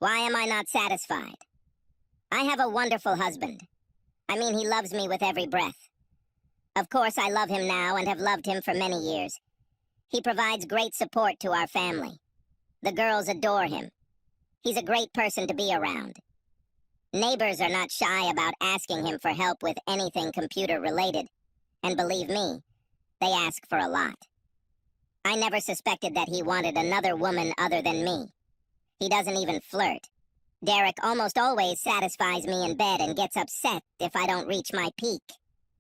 Why am I not satisfied? I have a wonderful husband. I mean, he loves me with every breath. Of course, I love him now and have loved him for many years. He provides great support to our family. The girls adore him. He's a great person to be around. Neighbors are not shy about asking him for help with anything computer-related. And believe me, they ask for a lot. I never suspected that he wanted another woman other than me. He doesn't even flirt. Derek almost always satisfies me in bed and gets upset if I don't reach my peak.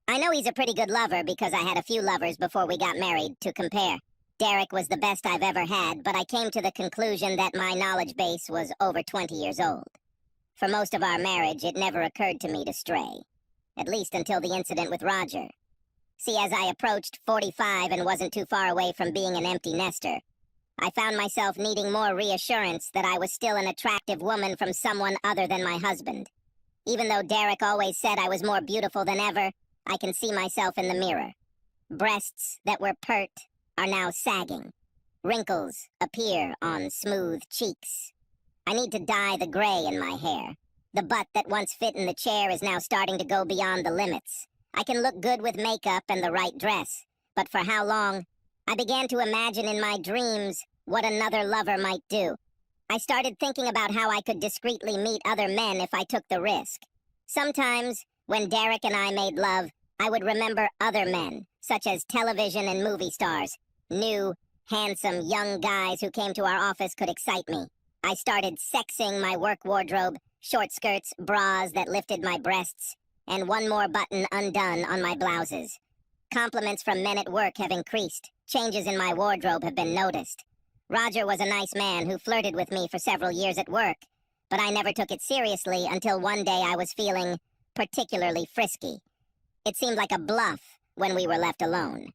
I know he's a pretty good lover because I had a few lovers before we got married to compare. Derek was the best I've ever had, but I came to the conclusion that my knowledge base was over 20 years old. For most of our marriage, it never occurred to me to stray. At least until the incident with Roger. See, as I approached 45 and wasn't too far away from being an empty nester, I found myself needing more reassurance that I was still an attractive woman from someone other than my husband. Even though Derek always said I was more beautiful than ever, I can see myself in the mirror. Breasts that were pert are now sagging. Wrinkles appear on smooth cheeks. I need to dye the gray in my hair. The butt that once fit in the chair is now starting to go beyond the limits. I can look good with makeup and the right dress, but for how long? I began to imagine in my dreams what another lover might do. I started thinking about how I could discreetly meet other men if I took the risk. Sometimes, when Derek and I made love, I would remember other men, such as television and movie stars. New, handsome, young guys who came to our office could excite me. I started sexing my work wardrobe, short skirts, bras that lifted my breasts, and one more button undone on my blouses. Compliments from men at work have increased. Changes in my wardrobe have been noticed. Roger was a nice man who flirted with me for several years at work, but I never took it seriously until one day I was feeling particularly frisky. It seemed like a bluff when we were left alone.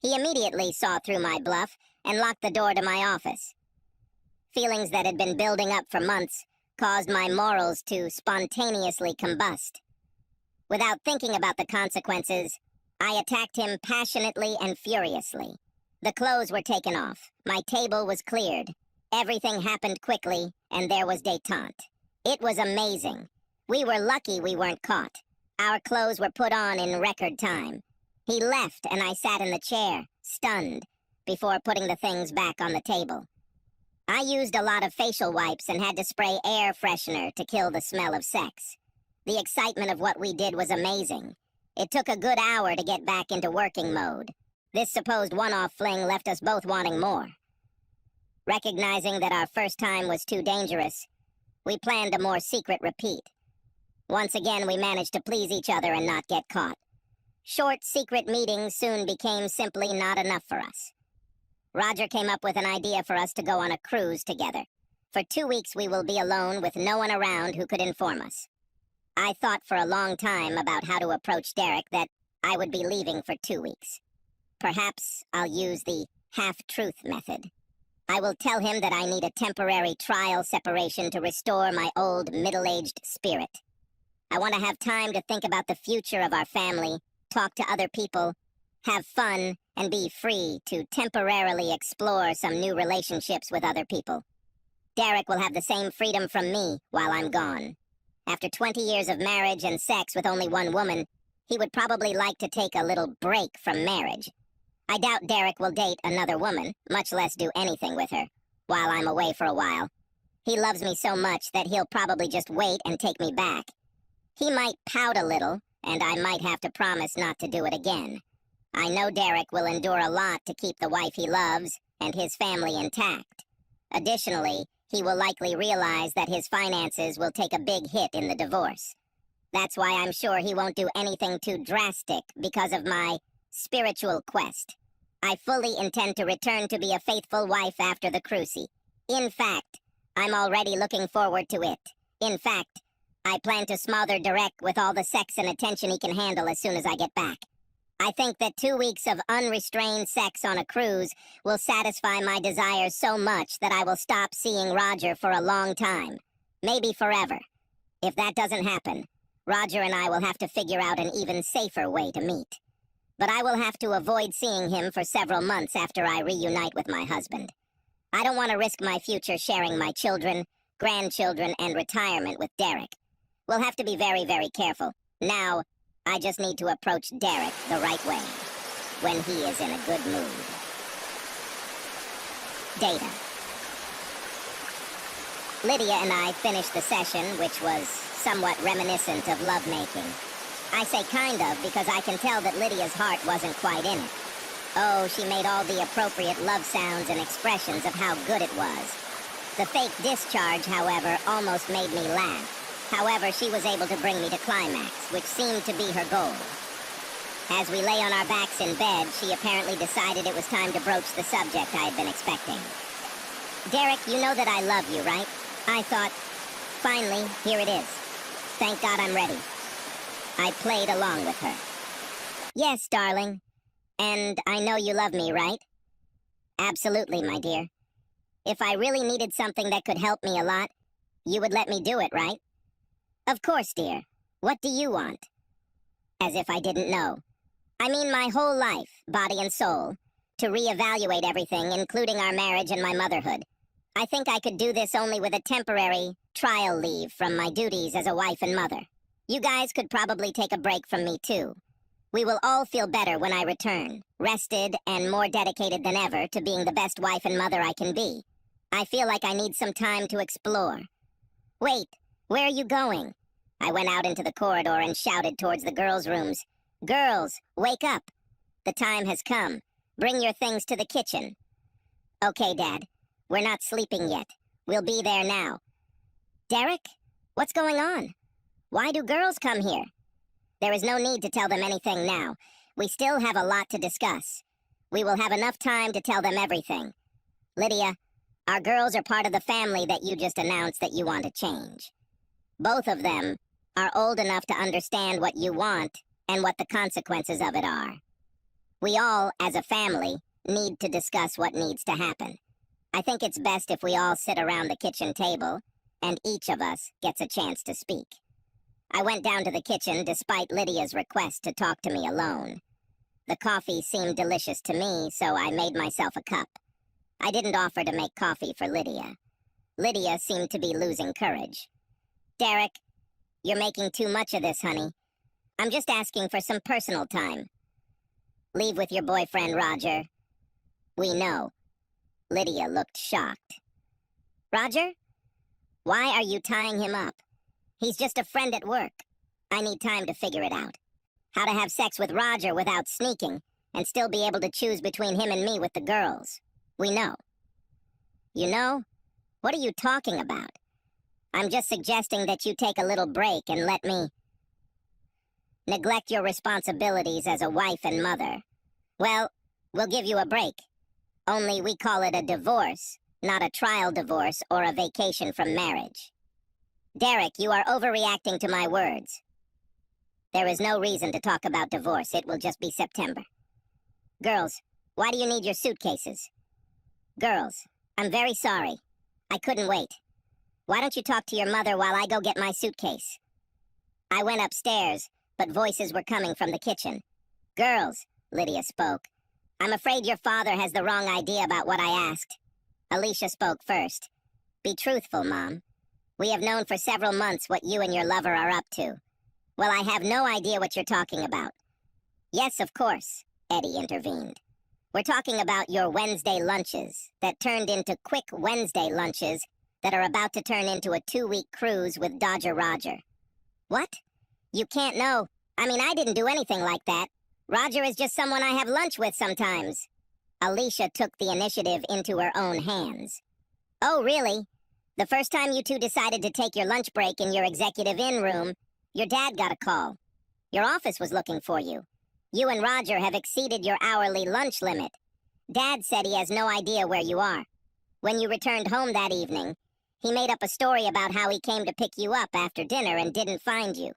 He immediately saw through my bluff and locked the door to my office. Feelings that had been building up for months caused my morals to spontaneously combust. Without thinking about the consequences, I attacked him passionately and furiously. The clothes were taken off. My table was cleared. Everything happened quickly, and there was détente. It was amazing. We were lucky we weren't caught. Our clothes were put on in record time. He left, and I sat in the chair, stunned, before putting the things back on the table. I used a lot of facial wipes and had to spray air freshener to kill the smell of sex. The excitement of what we did was amazing. It took a good hour to get back into working mode. This supposed one-off fling left us both wanting more. Recognizing that our first time was too dangerous, we planned a more secret repeat. Once again, we managed to please each other and not get caught. Short, secret meetings soon became simply not enough for us. Roger came up with an idea for us to go on a cruise together. For 2 weeks we will be alone with no one around who could inform us. I thought for a long time about how to approach Derek that I would be leaving for 2 weeks. Perhaps I'll use the half-truth method. I will tell him that I need a temporary trial separation to restore my old middle-aged spirit. I want to have time to think about the future of our family, talk to other people, have fun, and be free to temporarily explore some new relationships with other people. Derek will have the same freedom from me while I'm gone. After 20 years of marriage and sex with only one woman, he would probably like to take a little break from marriage. I doubt Derek will date another woman, much less do anything with her, while I'm away for a while. He loves me so much that he'll probably just wait and take me back. He might pout a little, and I might have to promise not to do it again. I know Derek will endure a lot to keep the wife he loves and his family intact. Additionally, he will likely realize that his finances will take a big hit in the divorce. That's why I'm sure he won't do anything too drastic because of my spiritual quest. I fully intend to return to be a faithful wife after the cruise. In fact, I'm already looking forward to it. In fact, I plan to smother Derek with all the sex and attention he can handle as soon as I get back. I think that 2 weeks of unrestrained sex on a cruise will satisfy my desires so much that I will stop seeing Roger for a long time. Maybe forever. If that doesn't happen, Roger and I will have to figure out an even safer way to meet. But I will have to avoid seeing him for several months after I reunite with my husband. I don't want to risk my future sharing my children, grandchildren, and retirement with Derek. We'll have to be very, very careful. Now, I just need to approach Derek the right way, when he is in a good mood. Data. Lydia and I finished the session, which was somewhat reminiscent of lovemaking. I say kind of because I can tell that Lydia's heart wasn't quite in it. Oh, she made all the appropriate love sounds and expressions of how good it was. The fake discharge, however, almost made me laugh. However, she was able to bring me to climax, which seemed to be her goal. As we lay on our backs in bed, she apparently decided it was time to broach the subject I had been expecting. Derek, you know that I love you, right? I thought, finally, here it is. Thank God I'm ready. I played along with her. Yes, darling. And I know you love me, right? Absolutely, my dear. If I really needed something that could help me a lot, you would let me do it, right? Of course, dear. What do you want? As if I didn't know. I mean my whole life, body and soul, to reevaluate everything, including our marriage and my motherhood. I think I could do this only with a temporary trial leave from my duties as a wife and mother. You guys could probably take a break from me, too. We will all feel better when I return, rested and more dedicated than ever to being the best wife and mother I can be. I feel like I need some time to explore. Wait, where are you going? I went out into the corridor and shouted towards the girls' rooms. Girls, wake up! The time has come. Bring your things to the kitchen. Okay, Dad. We're not sleeping yet. We'll be there now. Derek? What's going on? Why do girls come here? There is no need to tell them anything now. We still have a lot to discuss. We will have enough time to tell them everything. Lydia, our girls are part of the family that you just announced that you want to change. Both of them are old enough to understand what you want and what the consequences of it are. We all, as a family, need to discuss what needs to happen. I think it's best if we all sit around the kitchen table and each of us gets a chance to speak. I went down to the kitchen despite Lydia's request to talk to me alone. The coffee seemed delicious to me, so I made myself a cup. I didn't offer to make coffee for Lydia. Lydia seemed to be losing courage. Derek, you're making too much of this, honey. I'm just asking for some personal time. Leave with your boyfriend, Roger. We know. Lydia looked shocked. Roger? Why are you tying him up? He's just a friend at work. I need time to figure it out. How to have sex with Roger without sneaking, and still be able to choose between him and me with the girls. We know. You know? What are you talking about? I'm just suggesting that you take a little break and let me neglect your responsibilities as a wife and mother. Well, we'll give you a break. Only we call it a divorce, not a trial divorce or a vacation from marriage. Derek, you are overreacting to my words. There is no reason to talk about divorce. It will just be September. Girls, why do you need your suitcases? Girls, I'm very sorry. I couldn't wait. Why don't you talk to your mother while I go get my suitcase? I went upstairs, but voices were coming from the kitchen. Girls, Lydia spoke. I'm afraid your father has the wrong idea about what I asked. Alicia spoke first. Be truthful, Mom. We have known for several months what you and your lover are up to. Well, I have no idea what you're talking about. Yes, of course, Eddie intervened. We're talking about your Wednesday lunches that turned into quick Wednesday lunches that are about to turn into a 2-week cruise with Dodger Roger. What? You can't know. I mean, I didn't do anything like that. Roger is just someone I have lunch with sometimes. Alicia took the initiative into her own hands. Oh, really? The first time you two decided to take your lunch break in your executive inn room, your dad got a call. Your office was looking for you. You and Roger have exceeded your hourly lunch limit. Dad said he has no idea where you are. When you returned home that evening, he made up a story about how he came to pick you up after dinner and didn't find you.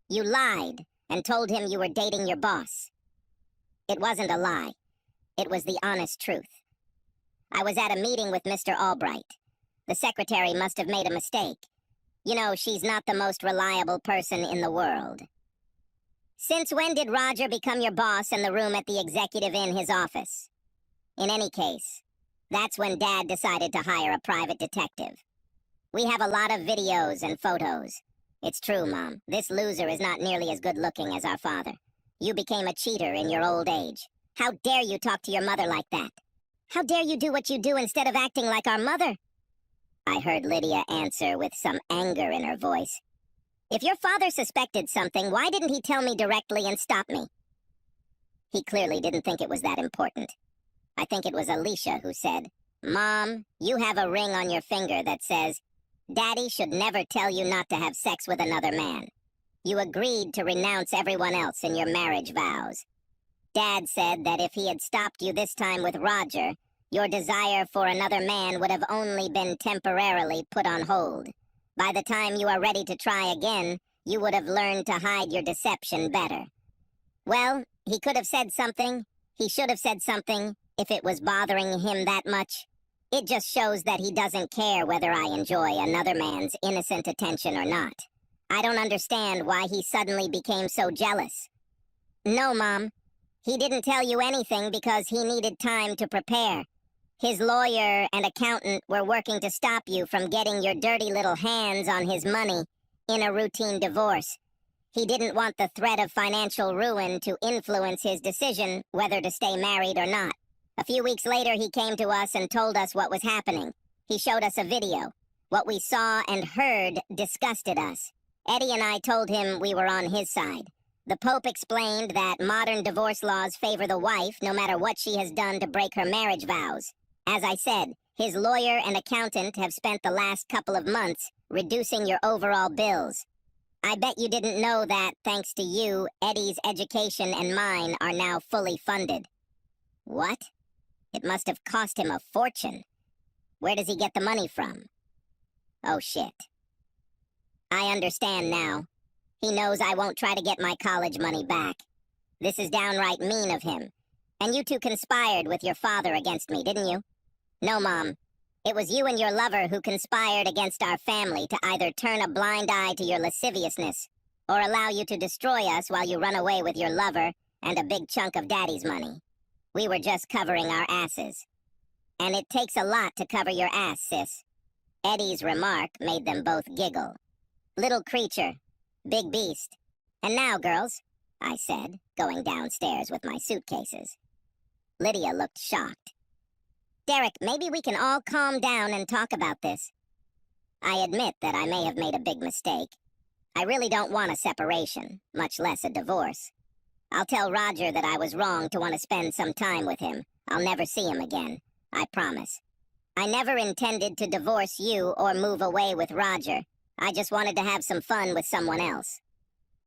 You lied and told him you were dating your boss. It wasn't a lie. It was the honest truth. I was at a meeting with Mr. Albright. The secretary must have made a mistake. You know, she's not the most reliable person in the world. Since when did Roger become your boss in the room at the executive in his office? In any case, that's when Dad decided to hire a private detective. We have a lot of videos and photos. It's true, Mom. This loser is not nearly as good looking as our father. You became a cheater in your old age. How dare you talk to your mother like that? How dare you do what you do instead of acting like our mother? I heard Lydia answer with some anger in her voice. If your father suspected something, why didn't he tell me directly and stop me? He clearly didn't think it was that important. I think it was Alicia who said, Mom, you have a ring on your finger that says, Daddy should never tell you not to have sex with another man. You agreed to renounce everyone else in your marriage vows. Dad said that if he had stopped you this time with Roger, your desire for another man would have only been temporarily put on hold. By the time you are ready to try again, you would have learned to hide your deception better. Well, he could have said something. He should have said something if it was bothering him that much. It just shows that he doesn't care whether I enjoy another man's innocent attention or not. I don't understand why he suddenly became so jealous. No, Mom. He didn't tell you anything because he needed time to prepare. His lawyer and accountant were working to stop you from getting your dirty little hands on his money in a routine divorce. He didn't want the threat of financial ruin to influence his decision whether to stay married or not. A few weeks later, he came to us and told us what was happening. He showed us a video. What we saw and heard disgusted us. Eddie and I told him we were on his side. The Pope explained that modern divorce laws favor the wife no matter what she has done to break her marriage vows. As I said, his lawyer and accountant have spent the last couple of months reducing your overall bills. I bet you didn't know that, thanks to you, Eddie's education and mine are now fully funded. What? It must have cost him a fortune. Where does he get the money from? Oh, shit. I understand now. He knows I won't try to get my college money back. This is downright mean of him. And you two conspired with your father against me, didn't you? No, Mom. It was you and your lover who conspired against our family to either turn a blind eye to your lasciviousness or allow you to destroy us while you run away with your lover and a big chunk of Daddy's money. We were just covering our asses. And it takes a lot to cover your ass, sis. Eddie's remark made them both giggle. Little creature. Big beast. And now, girls, I said, going downstairs with my suitcases. Lydia looked shocked. Derek, maybe we can all calm down and talk about this. I admit that I may have made a big mistake. I really don't want a separation, much less a divorce. I'll tell Roger that I was wrong to want to spend some time with him. I'll never see him again. I promise. I never intended to divorce you or move away with Roger. I just wanted to have some fun with someone else.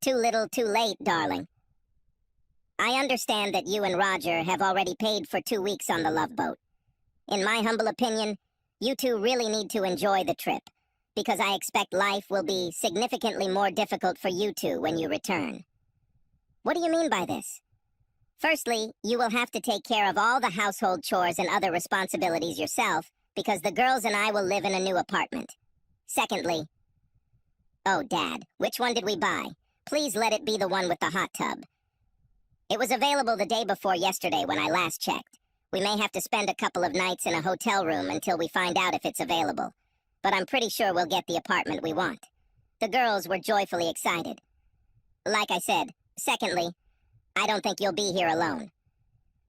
Too little, too late, darling. I understand that you and Roger have already paid for 2 weeks on the Love Boat. In my humble opinion, you two really need to enjoy the trip, because I expect life will be significantly more difficult for you two when you return. What do you mean by this? Firstly, you will have to take care of all the household chores and other responsibilities yourself, because the girls and I will live in a new apartment. Secondly, oh, Dad, which one did we buy? Please let it be the one with the hot tub. It was available the day before yesterday when I last checked. We may have to spend a couple of nights in a hotel room until we find out if it's available. But I'm pretty sure we'll get the apartment we want. The girls were joyfully excited. Like I said, secondly, I don't think you'll be here alone.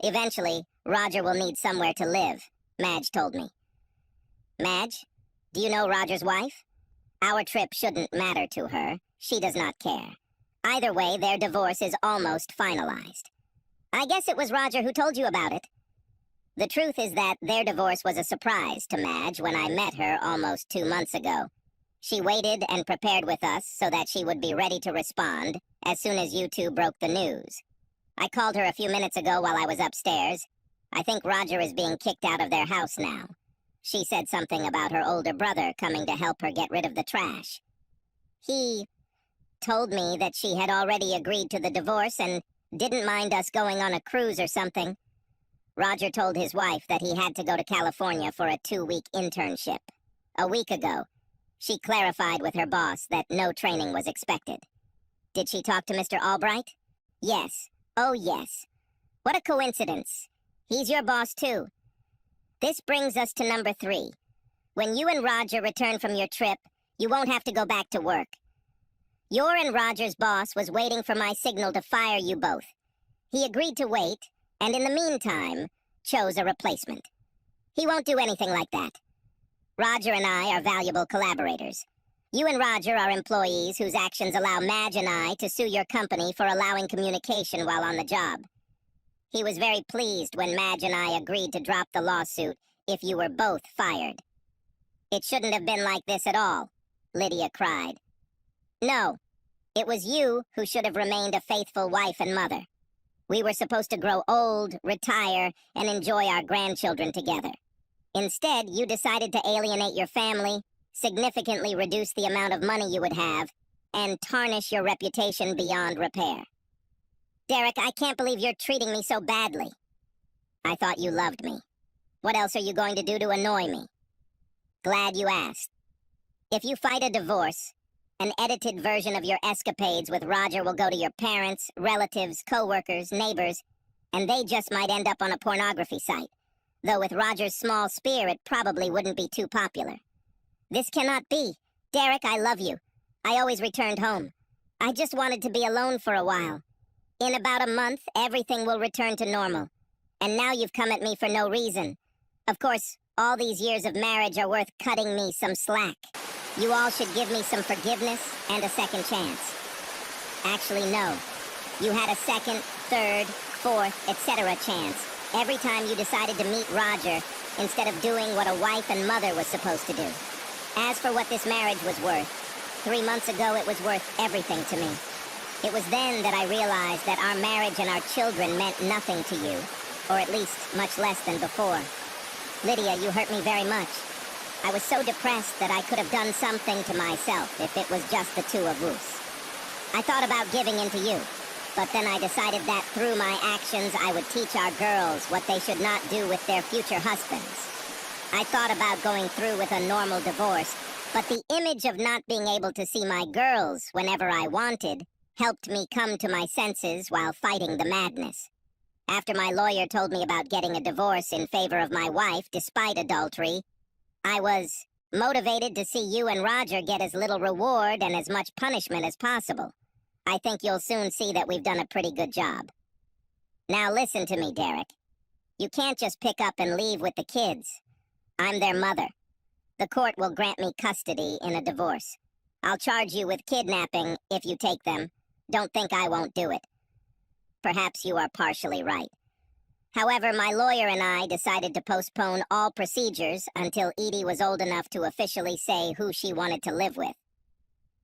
Eventually, Roger will need somewhere to live, Madge told me. Madge, do you know Roger's wife? Our trip shouldn't matter to her. She does not care. Either way, their divorce is almost finalized. I guess it was Roger who told you about it. The truth is that their divorce was a surprise to Madge when I met her almost 2 months ago. She waited and prepared with us so that she would be ready to respond as soon as you two broke the news. I called her a few minutes ago while I was upstairs. I think Roger is being kicked out of their house now. She said something about her older brother coming to help her get rid of the trash. He told me that she had already agreed to the divorce and didn't mind us going on a cruise or something. Roger told his wife that he had to go to California for a 2-week internship. A week ago, she clarified with her boss that no training was expected. Did she talk to Mr. Albright? Yes. Oh, yes. What a coincidence. He's your boss, too. This brings us to number 3. when you and Roger return from your trip, you won't have to go back to work. Your and Roger's boss was waiting for my signal to fire you both. He agreed to wait, and in the meantime, chose a replacement. He won't do anything like that. Roger and I are valuable collaborators. You and Roger are employees whose actions allow Madge and I to sue your company for allowing communication while on the job. He was very pleased when Madge and I agreed to drop the lawsuit if you were both fired. It shouldn't have been like this at all, Lydia cried. No, it was you who should have remained a faithful wife and mother. We were supposed to grow old, retire, and enjoy our grandchildren together. Instead, you decided to alienate your family, significantly reduce the amount of money you would have, and tarnish your reputation beyond repair. Derek, I can't believe you're treating me so badly. I thought you loved me. What else are you going to do to annoy me? Glad you asked. If you fight a divorce, an edited version of your escapades with Roger will go to your parents, relatives, co-workers, neighbors, and they just might end up on a pornography site. Though with Roger's small spear, it probably wouldn't be too popular. This cannot be. Derek, I love you. I always returned home. I just wanted to be alone for a while. In about a month, everything will return to normal. And now you've come at me for no reason. Of course, all these years of marriage are worth cutting me some slack. You all should give me some forgiveness and a second chance. Actually, no. You had a second, third, fourth, etc. chance every time you decided to meet Roger instead of doing what a wife and mother was supposed to do. As for what this marriage was worth, 3 months ago it was worth everything to me. It was then that I realized that our marriage and our children meant nothing to you, or at least much less than before. Lydia, you hurt me very much. I was so depressed that I could have done something to myself if it was just the two of us. I thought about giving in to you, but then I decided that through my actions I would teach our girls what they should not do with their future husbands. I thought about going through with a normal divorce, but the image of not being able to see my girls whenever I wanted helped me come to my senses while fighting the madness. After my lawyer told me about getting a divorce in favor of my wife despite adultery, I was motivated to see you and Roger get as little reward and as much punishment as possible. I think you'll soon see that we've done a pretty good job. Now listen to me, Derek. You can't just pick up and leave with the kids. I'm their mother. The court will grant me custody in a divorce. I'll charge you with kidnapping if you take them. Don't think I won't do it. Perhaps you are partially right. However, my lawyer and I decided to postpone all procedures until Edie was old enough to officially say who she wanted to live with.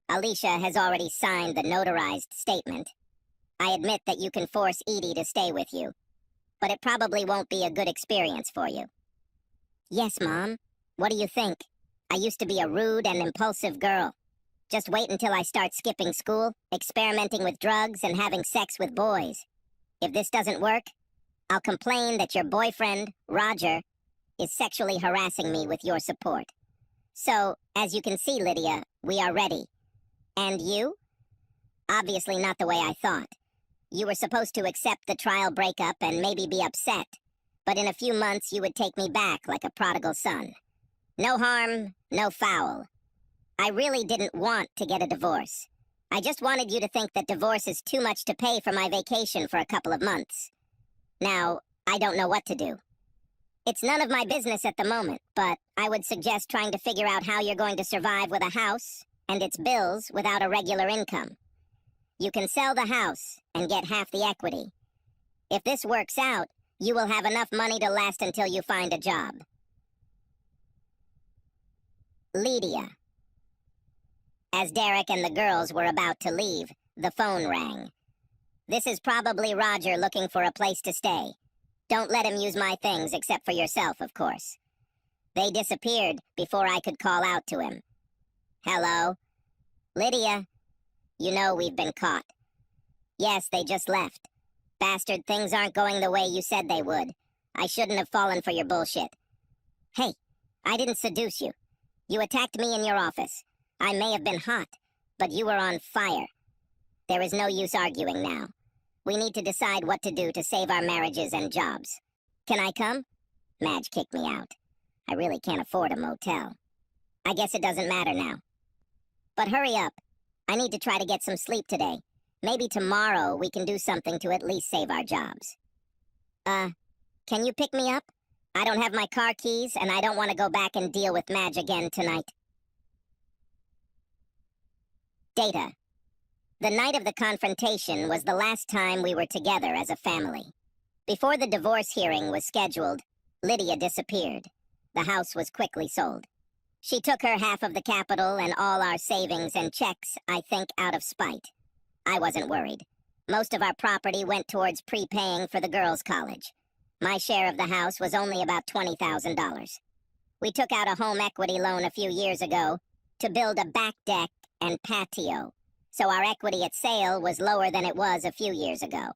Alicia has already signed the notarized statement. I admit that you can force Edie to stay with you, but it probably won't be a good experience for you. Yes, Mom. What do you think? I used to be a rude and impulsive girl. Just wait until I start skipping school, experimenting with drugs, and having sex with boys. If this doesn't work, I'll complain that your boyfriend, Roger, is sexually harassing me with your support. So, as you can see, Lydia, we are ready. And you? Obviously not the way I thought. You were supposed to accept the trial breakup and maybe be upset, but in a few months you would take me back like a prodigal son. No harm, no foul. I really didn't want to get a divorce. I just wanted you to think that divorce is too much to pay for my vacation for a couple of months. Now, I don't know what to do. It's none of my business at the moment, but I would suggest trying to figure out how you're going to survive with a house and its bills without a regular income. You can sell the house and get half the equity. If this works out, you will have enough money to last until you find a job. Lydia. As Derek and the girls were about to leave, the phone rang. This is probably Roger looking for a place to stay. Don't let him use my things except for yourself, of course. They disappeared before I could call out to him. Hello? Lydia? You know we've been caught. Yes, they just left. Bastard, things aren't going the way you said they would. I shouldn't have fallen for your bullshit. Hey, I didn't seduce you. You attacked me in your office. I may have been hot, but you were on fire. There is no use arguing now. We need to decide what to do to save our marriages and jobs. Can I come? Madge kicked me out. I really can't afford a motel. I guess it doesn't matter now. But hurry up. I need to try to get some sleep today. Maybe tomorrow we can do something to at least save our jobs. Can you pick me up? I don't have my car keys, and I don't want to go back and deal with Madge again tonight. Data. The night of the confrontation was the last time we were together as a family. Before the divorce hearing was scheduled, Lydia disappeared. The house was quickly sold. She took her half of the capital and all our savings and checks, I think, out of spite. I wasn't worried. Most of our property went towards prepaying for the girls' college. My share of the house was only about $20,000. We took out a home equity loan a few years ago to build a back deck and patio, so our equity at sale was lower than it was a few years ago.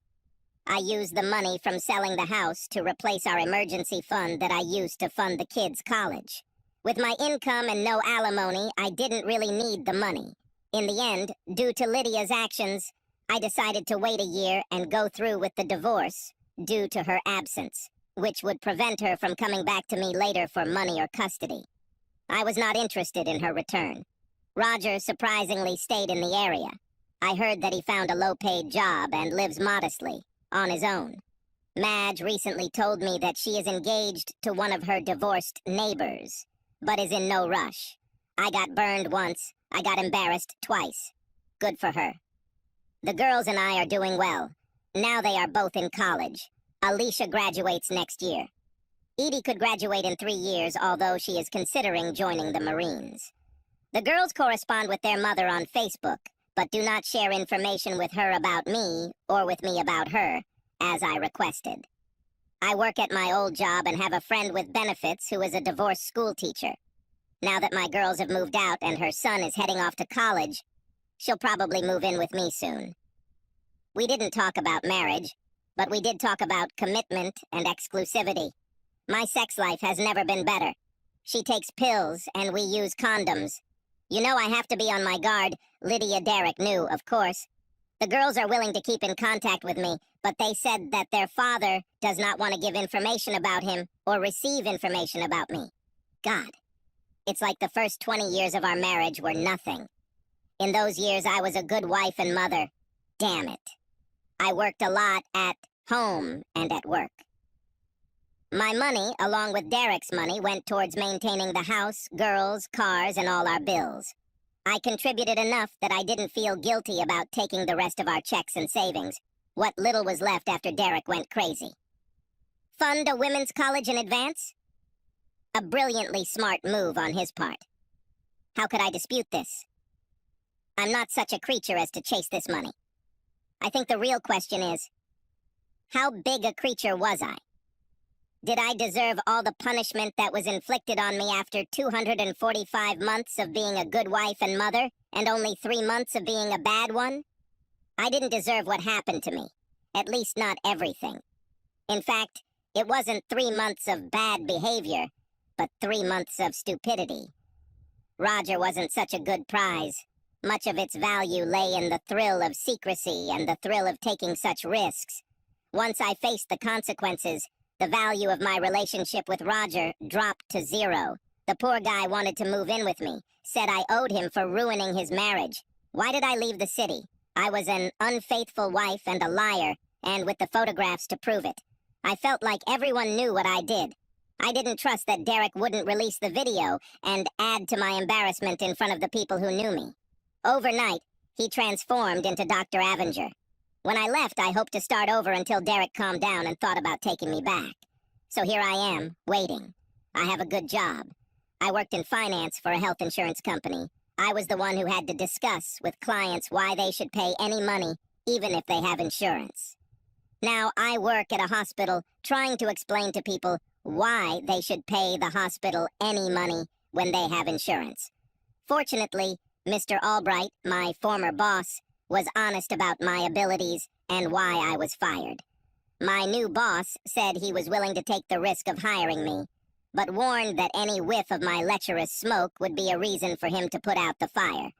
I used the money from selling the house to replace our emergency fund that I used to fund the kids' college. With my income and no alimony, I didn't really need the money. In the end, due to Lydia's actions, I decided to wait a year and go through with the divorce due to her absence, which would prevent her from coming back to me later for money or custody. I was not interested in her return. Roger surprisingly stayed in the area. I heard that he found a low-paid job and lives modestly, on his own. Madge recently told me that she is engaged to one of her divorced neighbors, but is in no rush. I got burned once. I got embarrassed twice. Good for her. The girls and I are doing well. Now they are both in college. Alicia graduates next year. Edie could graduate in 3 years, although she is considering joining the Marines. The girls correspond with their mother on Facebook, but do not share information with her about me or with me about her, as I requested. I work at my old job and have a friend with benefits who is a divorced school teacher. Now that my girls have moved out and her son is heading off to college, she'll probably move in with me soon. We didn't talk about marriage, but we did talk about commitment and exclusivity. My sex life has never been better. She takes pills and we use condoms. You know I have to be on my guard. Lydia Derrick knew, of course. The girls are willing to keep in contact with me, but they said that their father does not want to give information about him or receive information about me. God, it's like the first 20 years of our marriage were nothing. In those years, I was a good wife and mother. Damn it. I worked a lot at home and at work. My money, along with Derrick's money, went towards maintaining the house, girls, cars, and all our bills. I contributed enough that I didn't feel guilty about taking the rest of our checks and savings, what little was left after Derrick went crazy. Fund a women's college in advance? A brilliantly smart move on his part. How could I dispute this? I'm not such a creature as to chase this money. I think the real question is, how big a creature was I? Did I deserve all the punishment that was inflicted on me after 245 months of being a good wife and mother, and only 3 months of being a bad one? I didn't deserve what happened to me. At least not everything. In fact, it wasn't 3 months of bad behavior, but 3 months of stupidity. Roger wasn't such a good prize. Much of its value lay in the thrill of secrecy and the thrill of taking such risks. Once I faced the consequences, the value of my relationship with Roger dropped to 0. The poor guy wanted to move in with me, said I owed him for ruining his marriage. Why did I leave the city? I was an unfaithful wife and a liar, and with the photographs to prove it. I felt like everyone knew what I did. I didn't trust that Derrick wouldn't release the video and add to my embarrassment in front of the people who knew me. Overnight, he transformed into Dr. Avenger. When I left, I hoped to start over until Derrick calmed down and thought about taking me back. So here I am, waiting. I have a good job. I worked in finance for a health insurance company. I was the one who had to discuss with clients why they should pay any money, even if they have insurance. Now I work at a hospital trying to explain to people why they should pay the hospital any money when they have insurance. Fortunately, Mr. Albright, my former boss, was honest about my abilities and why I was fired. My new boss said he was willing to take the risk of hiring me, but warned that any whiff of my lecherous smoke would be a reason for him to put out the fire.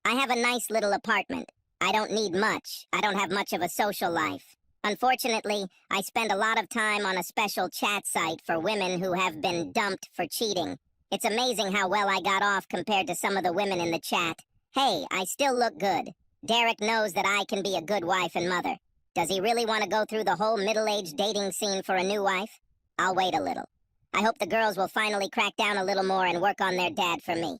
I have a nice little apartment. I don't need much. I don't have much of a social life. Unfortunately, I spend a lot of time on a special chat site for women who have been dumped for cheating. It's amazing how well I got off compared to some of the women in the chat. Hey, I still look good. Derek knows that I can be a good wife and mother. Does he really want to go through the whole middle-aged dating scene for a new wife? I'll wait a little. I hope the girls will finally crack down a little more and work on their dad for me.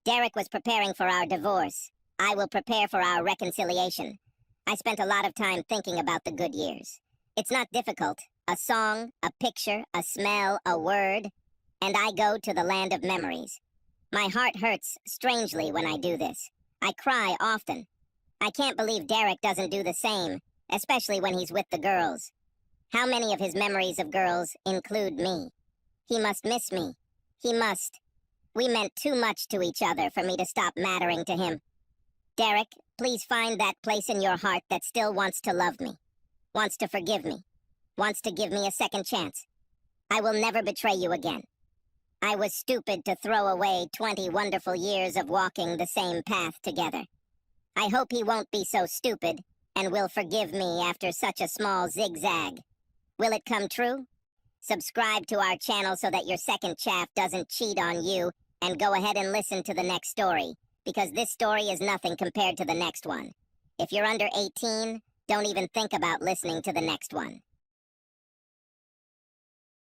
Derek was preparing for our divorce. I will prepare for our reconciliation. I spent a lot of time thinking about the good years. It's not difficult. A song, a picture, a smell, a word, and I go to the land of memories. My heart hurts strangely when I do this. I cry often. I can't believe Derek doesn't do the same, especially when he's with the girls. How many of his memories of girls include me? He must miss me. He must. We meant too much to each other for me to stop mattering to him. Derek, please find that place in your heart that still wants to love me, wants to forgive me, wants to give me a second chance. I will never betray you again. I was stupid to throw away 20 wonderful years of walking the same path together. I hope he won't be so stupid and will forgive me after such a small zigzag. Will it come true? Subscribe to our channel so that your second chaff doesn't cheat on you, and go ahead and listen to the next story, because this story is nothing compared to the next one. If you're under 18, don't even think about listening to the next one.